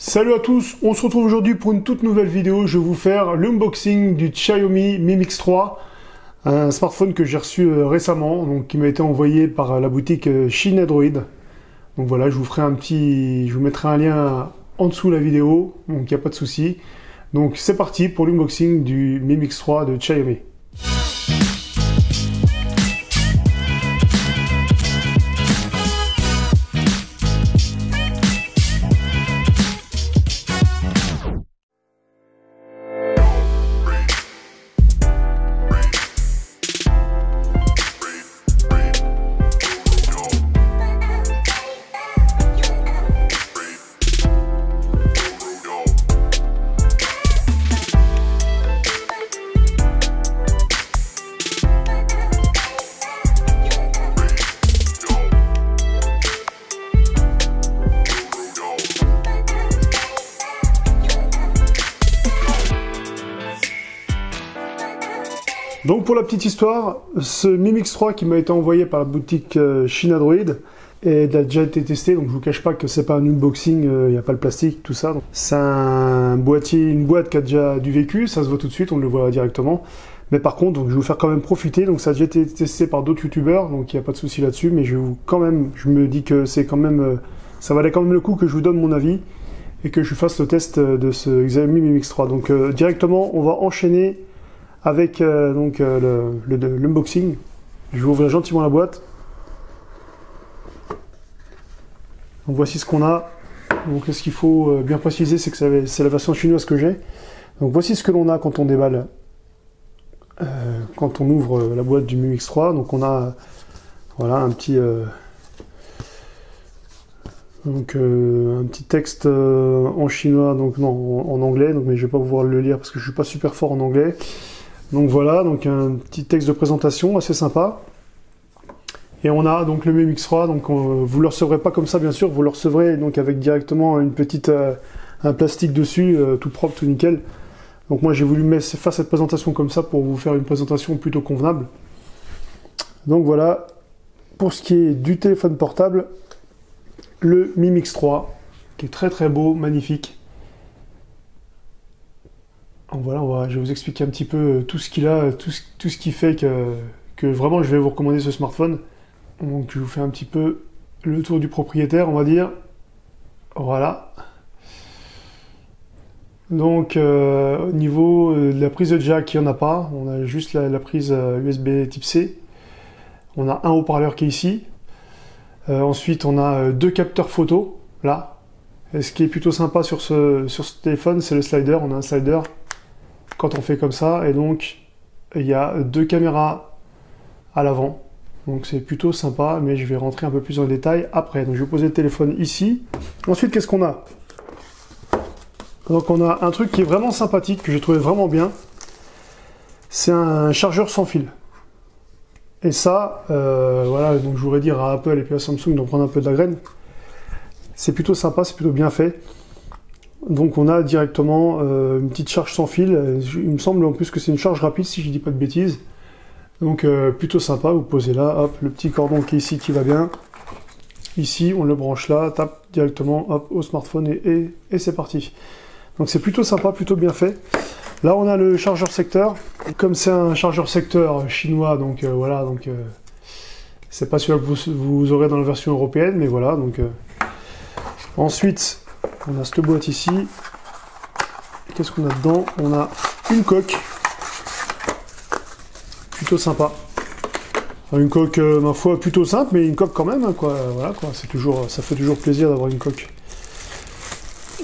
Salut à tous, on se retrouve aujourd'hui pour une toute nouvelle vidéo. Je vais vous faire l'unboxing du Xiaomi Mi Mix 3, un smartphone que j'ai reçu récemment, donc qui m'a été envoyé par la boutique Chine Android. Donc voilà, je vous mettrai un lien en dessous de la vidéo, donc il n'y a pas de souci. Donc c'est parti pour l'unboxing du Mi Mix 3 de Xiaomi. Donc pour la petite histoire, ce Mi Mix 3 qui m'a été envoyé par la boutique Chine Android et il a déjà été testé, donc je vous cache pas que c'est pas un unboxing, il n'y a pas le plastique, tout ça. C'est un boîtier, une boîte qui a déjà du vécu, ça se voit tout de suite, on le voit directement. Mais par contre, donc, je vais vous faire quand même profiter, donc ça a déjà été testé par d'autres youtubeurs, donc il n'y a pas de souci là-dessus, mais je me dis que c'est quand même, ça valait quand même le coup que je vous donne mon avis et que je fasse le test de ce Xiaomi Mi Mix 3. Donc directement, on va enchaîner avec l'unboxing. Je vais ouvrir gentiment la boîte. Donc voici ce qu'on a. Donc ce qu'il faut bien préciser, c'est que c'est la version chinoise que j'ai. Donc voici ce que l'on a quand on déballe, quand on ouvre la boîte du Mi Mix 3. Donc on a voilà un petit un petit texte en chinois, donc non en anglais, donc mais je vais pas pouvoir le lire parce que je suis pas super fort en anglais. Donc voilà, donc un petit texte de présentation assez sympa. Et on a donc le Mi Mix 3, donc vous le recevrez pas comme ça bien sûr, vous le recevrez donc avec directement une petite un plastique dessus, tout propre, tout nickel. Donc moi j'ai voulu faire cette présentation comme ça pour vous faire une présentation plutôt convenable. Donc voilà, pour ce qui est du téléphone portable, le Mi Mix 3, qui est très très beau, magnifique. Voilà, je vais vous expliquer un petit peu tout ce qu'il a, tout ce qui fait que vraiment je vais vous recommander ce smartphone. Donc je vous fais un petit peu le tour du propriétaire, on va dire. Voilà. Donc au niveau de la prise de jack, il n'y en a pas. On a juste la prise USB type C. On a un haut-parleur qui est ici. Ensuite on a deux capteurs photo, là. Et ce qui est plutôt sympa sur ce téléphone, c'est le slider. On a un slider quand on fait comme ça, et donc il y a deux caméras à l'avant, donc c'est plutôt sympa, mais je vais rentrer un peu plus dans les détails après. Donc je vais poser le téléphone ici. Ensuite, qu'est-ce qu'on a? Donc on a un truc qui est vraiment sympathique, que j'ai trouvé vraiment bien, c'est un chargeur sans fil. Et ça, voilà, donc je voudrais dire à Apple et puis à Samsung d'en prendre un peu de la graine. C'est plutôt sympa, c'est plutôt bien fait. Donc on a directement une petite charge sans fil. Il me semble en plus que c'est une charge rapide si je dis pas de bêtises. Donc plutôt sympa, vous posez là, hop, le petit cordon qui est ici qui va bien. Ici on le branche là, tape directement hop, au smartphone et c'est parti. Donc c'est plutôt sympa, plutôt bien fait. Là on a le chargeur secteur. Comme c'est un chargeur secteur chinois, donc voilà, donc c'est pas celui que vous aurez dans la version européenne, mais voilà. Donc ensuite on a cette boîte ici. Qu'est-ce qu'on a dedans? On a une coque. Plutôt sympa. Une coque, ma foi, plutôt simple, mais une coque quand même, hein, quoi. Voilà, quoi. Ça fait toujours plaisir d'avoir une coque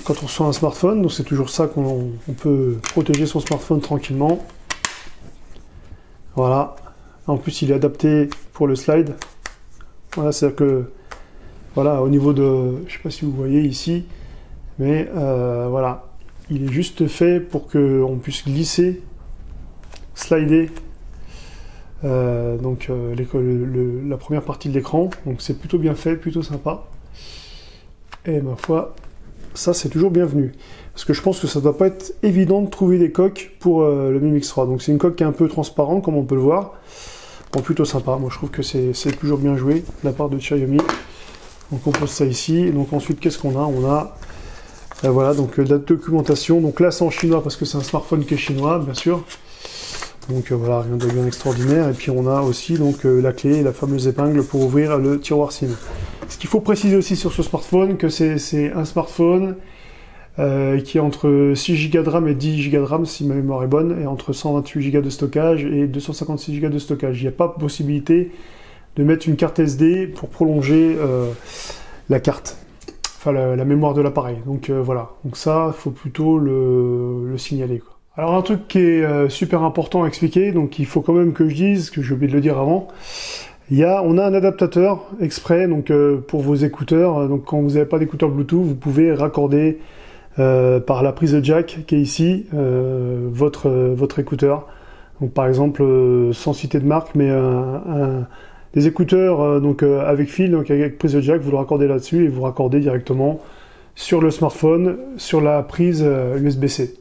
quand on reçoit un smartphone. Donc c'est toujours ça qu'on peut protéger son smartphone tranquillement. Voilà. En plus, il est adapté pour le slide. Voilà, c'est-à-dire que, voilà, au niveau de, je sais pas si vous voyez ici, mais voilà, il est juste fait pour qu'on puisse glisser, slider la première partie de l'écran. Donc c'est plutôt bien fait, plutôt sympa. Et ma foi, ça c'est toujours bienvenu. Parce que je pense que ça doit pas être évident de trouver des coques pour le Mi Mix 3. Donc c'est une coque qui est un peu transparente, comme on peut le voir. Bon, plutôt sympa. Moi je trouve que c'est toujours bien joué de la part de Xiaomi. Donc on pose ça ici. Et donc ensuite, qu'est-ce qu'on a? On a Voilà, donc la documentation. Donc là, c'est en chinois parce que c'est un smartphone qui est chinois, bien sûr. Donc voilà, rien de bien extraordinaire. Et puis on a aussi donc la clé, la fameuse épingle pour ouvrir le tiroir SIM. Ce qu'il faut préciser aussi sur ce smartphone, que c'est un smartphone qui est entre 6 Go de RAM et 10 Go de RAM, si ma mémoire est bonne, et entre 128 Go de stockage et 256 Go de stockage. Il n'y a pas possibilité de mettre une carte SD pour prolonger la carte, enfin la mémoire de l'appareil. Donc voilà, donc ça, il faut plutôt le signaler, quoi. Alors un truc qui est super important à expliquer, donc il faut quand même que je dise, que j'ai oublié de le dire avant, on a un adaptateur exprès donc pour vos écouteurs. Donc quand vous n'avez pas d'écouteurs Bluetooth, vous pouvez raccorder par la prise de jack qui est ici votre écouteur. Donc par exemple, sans citer de marque, mais des écouteurs donc avec fil, donc avec prise de jack, vous le raccordez là-dessus et vous raccordez directement sur le smartphone, sur la prise USB-C.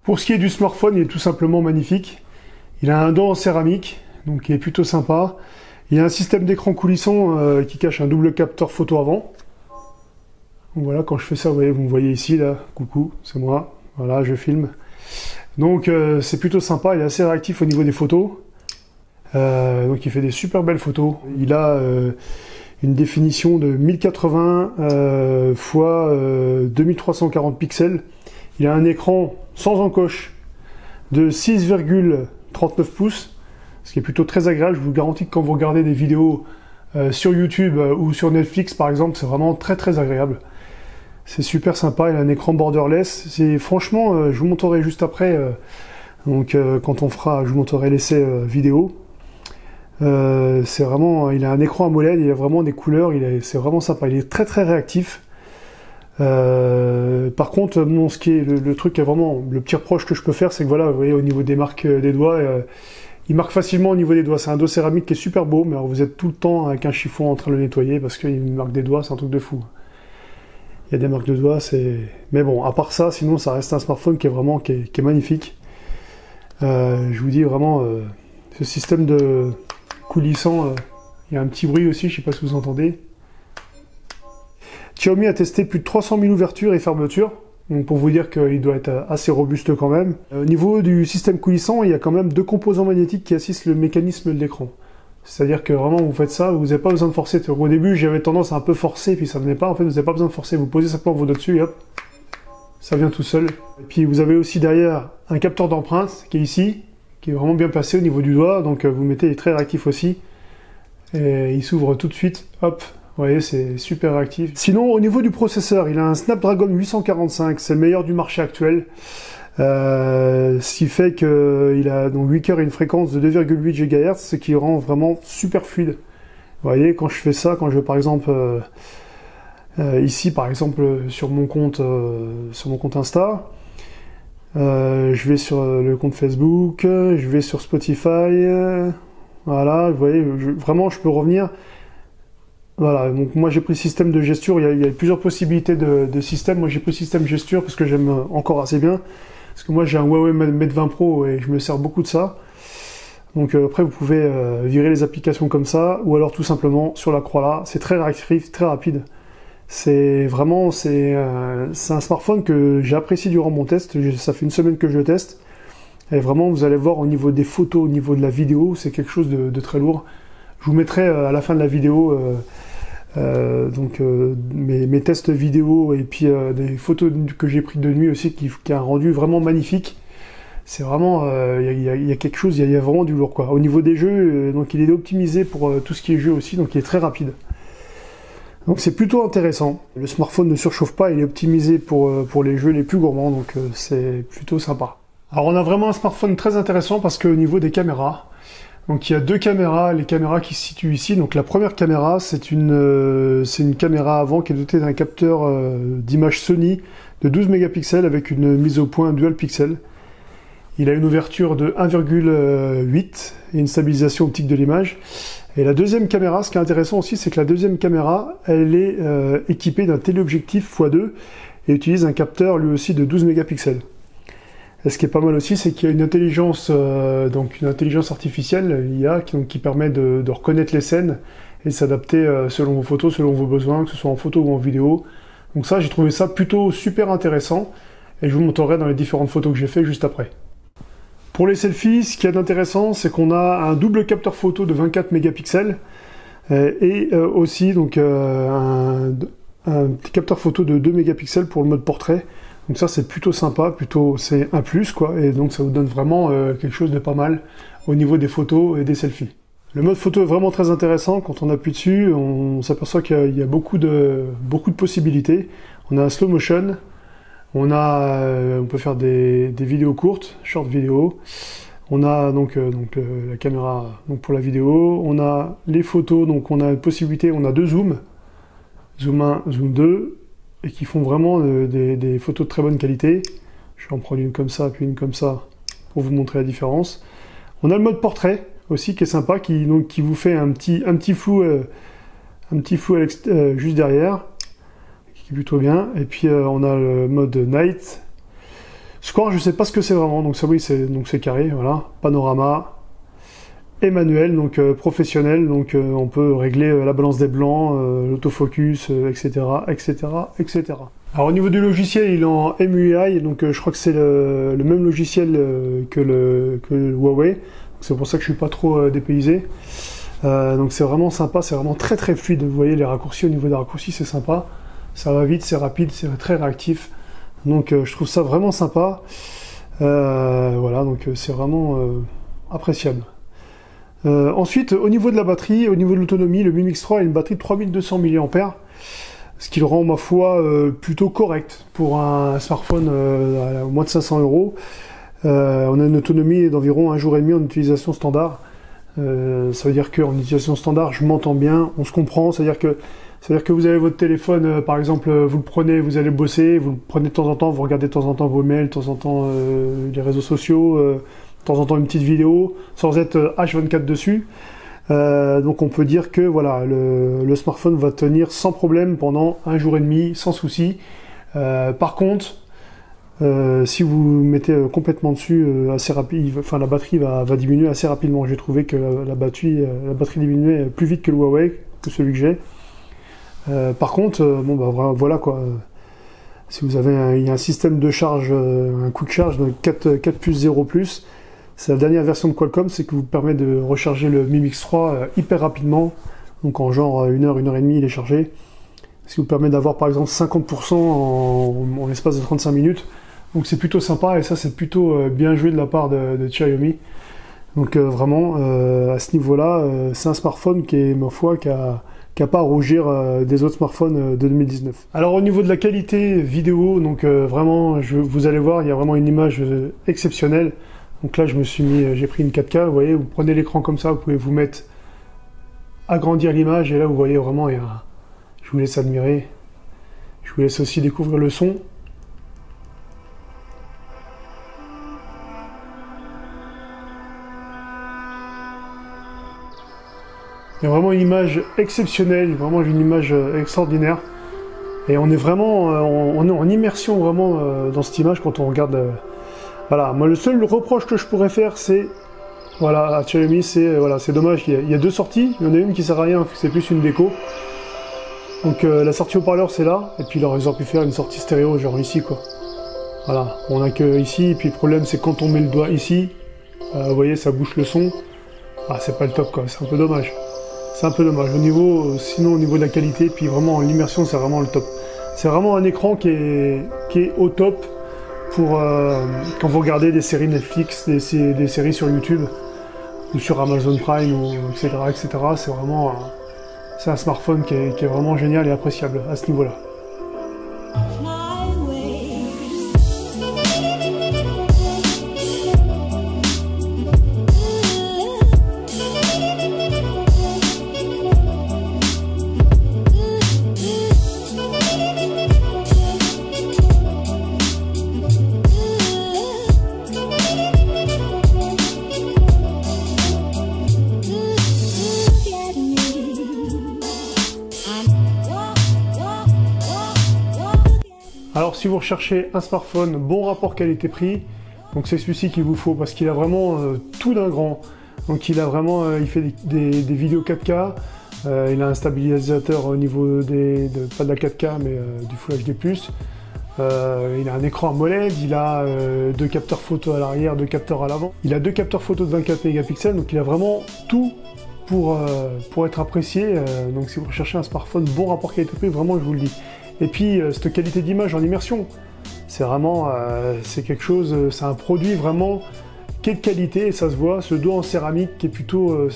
Pour ce qui est du smartphone, il est tout simplement magnifique. Il a un dos en céramique, donc il est plutôt sympa. Il y a un système d'écran coulissant qui cache un double capteur photo avant. Donc voilà, quand je fais ça, vous me voyez ici, là, coucou, c'est moi. Voilà, je filme. Donc c'est plutôt sympa, il est assez réactif au niveau des photos. Donc il fait des super belles photos. Il a une définition de 1080 x 2340 pixels. Il a un écran sans encoche de 6,39 pouces, ce qui est plutôt très agréable. Je vous garantis que quand vous regardez des vidéos sur YouTube ou sur Netflix par exemple, c'est vraiment très très agréable. C'est super sympa, il a un écran borderless. C'est franchement, je vous montrerai juste après, donc quand on fera, je vous montrerai l'essai vidéo. C'est vraiment, il a un écran AMOLED, il a vraiment des couleurs, c'est vraiment sympa. Il est très très réactif. Par contre, bon, ce qui est le truc qui est vraiment le petit reproche que je peux faire, c'est que voilà, vous voyez au niveau des marques des doigts, il marque facilement au niveau des doigts. C'est un dos céramique qui est super beau, mais alors vous êtes tout le temps avec un chiffon en train de le nettoyer parce qu'il marque des doigts, c'est un truc de fou. Il y a des marques de doigts, mais bon, à part ça, sinon ça reste un smartphone qui est vraiment qui est magnifique. Je vous dis vraiment, ce système de coulissant, il y a un petit bruit aussi, je sais pas si vous entendez. Xiaomi a testé plus de 300 000 ouvertures et fermetures, donc pour vous dire qu'il doit être assez robuste quand même. Au niveau du système coulissant, il y a quand même deux composants magnétiques qui assistent le mécanisme de l'écran. C'est-à-dire que vraiment vous faites ça, vous n'avez pas besoin de forcer. Au début j'avais tendance à un peu forcer, puis ça ne venait pas. En fait vous n'avez pas besoin de forcer, vous posez simplement vos doigts dessus et hop, ça vient tout seul. Et puis vous avez aussi derrière un capteur d'empreinte qui est ici, qui est vraiment bien placé au niveau du doigt, donc vous mettez, il est très réactif aussi. Et il s'ouvre tout de suite, hop. Vous voyez, c'est super réactif. Sinon, au niveau du processeur, il a un Snapdragon 845, c'est le meilleur du marché actuel. Ce qui fait qu'il a donc 8 cœurs et une fréquence de 2,8 GHz, ce qui rend vraiment super fluide. Vous voyez, quand je fais ça, quand je par exemple ici, par exemple sur mon compte Insta, je vais sur le compte Facebook, je vais sur Spotify, voilà, vous voyez, vraiment je peux revenir. Voilà, donc moi j'ai pris le système de gesture, il y a plusieurs possibilités de système. Moi j'ai pris le système gesture parce que j'aime encore assez bien. Parce que moi j'ai un Huawei Mate 20 Pro et je me sers beaucoup de ça. Donc après vous pouvez virer les applications comme ça, ou alors tout simplement sur la croix là. C'est très réactif, très rapide. C'est vraiment, c'est un smartphone que j'ai apprécié durant mon test. Ça fait une semaine que je le teste. Et vraiment vous allez voir au niveau des photos, au niveau de la vidéo, c'est quelque chose de très lourd. Je vous mettrai à la fin de la vidéo mes tests vidéo et puis des photos que j'ai prises de nuit aussi qui a un rendu vraiment magnifique. C'est vraiment, il y a quelque chose, il y a vraiment du lourd quoi. Au niveau des jeux, donc il est optimisé pour tout ce qui est jeu aussi, donc il est très rapide. Donc c'est plutôt intéressant. Le smartphone ne surchauffe pas, il est optimisé pour les jeux les plus gourmands, donc c'est plutôt sympa. Alors on a vraiment un smartphone très intéressant parce qu'au niveau des caméras, donc il y a deux caméras, les caméras qui se situent ici. Donc la première caméra, c'est une caméra avant qui est dotée d'un capteur d'image Sony de 12 mégapixels avec une mise au point dual pixel. Il a une ouverture de 1,8 et une stabilisation optique de l'image. Et la deuxième caméra, ce qui est intéressant aussi, c'est que la deuxième caméra, elle est équipée d'un téléobjectif x2 et utilise un capteur lui aussi de 12 mégapixels. Et ce qui est pas mal aussi, c'est qu'il y a une intelligence, donc une intelligence artificielle, l'IA, qui permet de reconnaître les scènes et de s'adapter selon vos photos, selon vos besoins, que ce soit en photo ou en vidéo. Donc ça, j'ai trouvé ça plutôt super intéressant et je vous montrerai dans les différentes photos que j'ai fait juste après. Pour les selfies, ce qu'il y a d'intéressant, c'est qu'on a un double capteur photo de 24 mégapixels et aussi donc, un petit capteur photo de 2 mégapixels pour le mode portrait. Donc ça, c'est plutôt sympa, c'est un plus, quoi, et donc ça vous donne vraiment quelque chose de pas mal au niveau des photos et des selfies. Le mode photo est vraiment très intéressant. Quand on appuie dessus, on s'aperçoit qu'il y a beaucoup de possibilités. On a un slow motion, on peut faire des vidéos courtes, short vidéo. On a donc la caméra pour la vidéo. On a les photos, donc on a une possibilité, on a deux zooms, zoom 1, zoom 2, et qui font vraiment des photos de très bonne qualité. Je vais en prendre une comme ça, puis une comme ça, pour vous montrer la différence. On a le mode portrait aussi qui est sympa, qui vous fait un petit flou juste derrière, qui est plutôt bien. Et puis on a le mode night. Score, je sais pas ce que c'est vraiment, donc ça oui, c'est carré, voilà, panorama et manuel, donc professionnel, donc on peut régler la balance des blancs, l'autofocus, etc., etc., etc. Alors au niveau du logiciel, il est en MUI, donc je crois que c'est le même logiciel que le Huawei. C'est pour ça que je suis pas trop dépaysé. Donc c'est vraiment sympa, c'est vraiment très très fluide. Vous voyez les raccourcis, au niveau des raccourcis, c'est sympa. Ça va vite, c'est rapide, c'est très réactif. Donc je trouve ça vraiment sympa. Voilà, donc c'est vraiment appréciable. Ensuite, au niveau de la batterie, au niveau de l'autonomie, le Mi Mix 3 a une batterie de 3200 mAh, ce qui le rend, ma foi, plutôt correct pour un smartphone à moins de 500 €. On a une autonomie d'environ 1 jour et demi en utilisation standard. Ça veut dire qu'en utilisation standard, je m'entends bien, on se comprend. C'est-à-dire que vous avez votre téléphone, par exemple, vous le prenez, vous allez bosser, vous le prenez de temps en temps, vous regardez de temps en temps vos mails, de temps en temps les réseaux sociaux, de temps en temps une petite vidéo, sans être H24 dessus. Donc on peut dire que voilà, le smartphone va tenir sans problème pendant 1 jour et demi, sans souci. Par contre, si vous mettez complètement dessus, assez rapide, enfin la batterie va diminuer assez rapidement. J'ai trouvé que la batterie diminuait plus vite que le Huawei, que celui que j'ai. Par contre, bon bah voilà quoi. Si vous avez il y a un système de charge, un quick charge, donc 4+0+, c'est la dernière version de Qualcomm, c'est que vous permet de recharger le Mi Mix 3 hyper rapidement, donc en genre 1 heure, 1 heure et demie il est chargé. Ce qui vous permet d'avoir par exemple 50% en l'espace de 35 minutes. Donc c'est plutôt sympa et ça c'est plutôt bien joué de la part de Xiaomi. Donc vraiment à ce niveau-là, c'est un smartphone qui est, ma foi, qui a pas à rougir des autres smartphones de 2019. Alors au niveau de la qualité vidéo, donc vraiment, vous allez voir, il y a vraiment une image exceptionnelle. Donc là j'ai pris une 4K, vous voyez, vous prenez l'écran comme ça, vous pouvez vous mettre, agrandir l'image et là vous voyez vraiment, je vous laisse admirer. Je vous laisse aussi découvrir le son. Il y a vraiment une image exceptionnelle, vraiment une image extraordinaire. Et on est vraiment on est en immersion vraiment dans cette image quand on regarde. Voilà, moi le seul reproche que je pourrais faire, c'est voilà, à Xiaomi, c'est voilà, c'est dommage. Il y a deux sorties, il y en a une qui sert à rien, c'est plus une déco. Donc la sortie haut-parleur c'est là, et puis ils auraient pu faire une sortie stéréo genre ici quoi. Voilà, on a que ici, et puis le problème c'est quand on met le doigt ici, vous voyez ça bouche le son. Ah c'est pas le top quoi, c'est un peu dommage. C'est un peu dommage. Sinon au niveau de la qualité, puis vraiment l'immersion c'est vraiment le top. C'est vraiment un écran qui est au top pour quand vous regardez des séries Netflix, des séries sur YouTube ou sur Amazon Prime, etc. C'est vraiment c'est un smartphone qui est vraiment génial et appréciable à ce niveau-là. Alors si vous recherchez un smartphone, bon rapport qualité-prix, donc c'est celui-ci qu'il vous faut parce qu'il a vraiment tout d'un grand. Donc il fait des vidéos 4K, Il a un stabilisateur au niveau pas de la 4K mais du Full HD+. Il a un écran AMOLED, il a 2 capteurs photo à l'arrière, 2 capteurs à l'avant. Il a 2 capteurs photo de 24 mégapixels, donc il a vraiment tout pour être apprécié. Donc si vous recherchez un smartphone bon rapport qualité-prix, vraiment je vous le dis. Et puis cette qualité d'image en immersion, c'est vraiment, c'est quelque chose, c'est un produit vraiment qui est de qualité et ça se voit. Ce dos en céramique qui est plutôt,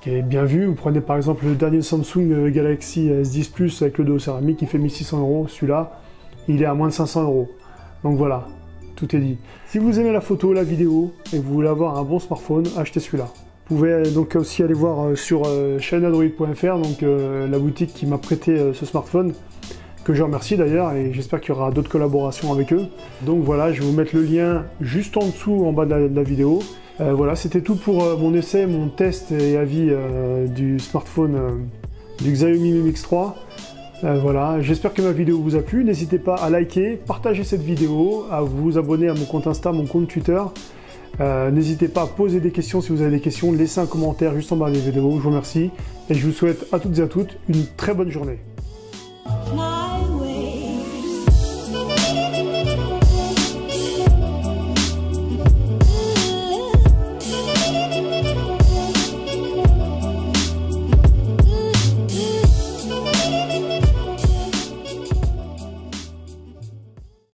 qui est bien vu. Vous prenez par exemple le dernier Samsung Galaxy S10 Plus avec le dos céramique, il fait 1600 €. Celui-là, il est à moins de 500 €. Donc voilà, tout est dit. Si vous aimez la photo, la vidéo et que vous voulez avoir un bon smartphone, achetez celui-là. Vous pouvez donc aussi aller voir sur chaîneandroid.fr, donc la boutique qui m'a prêté ce smartphone, que je remercie d'ailleurs, et j'espère qu'il y aura d'autres collaborations avec eux. Donc voilà, je vais vous mettre le lien juste en dessous, en bas de la vidéo. Voilà, c'était tout pour mon essai, mon test et avis du smartphone du Xiaomi Mi Mix 3. Voilà, j'espère que ma vidéo vous a plu. N'hésitez pas à liker, partager cette vidéo, à vous abonner à mon compte Insta, mon compte Twitter. N'hésitez pas à poser des questions si vous avez des questions, laissez un commentaire juste en bas des vidéos. Je vous remercie et je vous souhaite à toutes et à toutes une très bonne journée.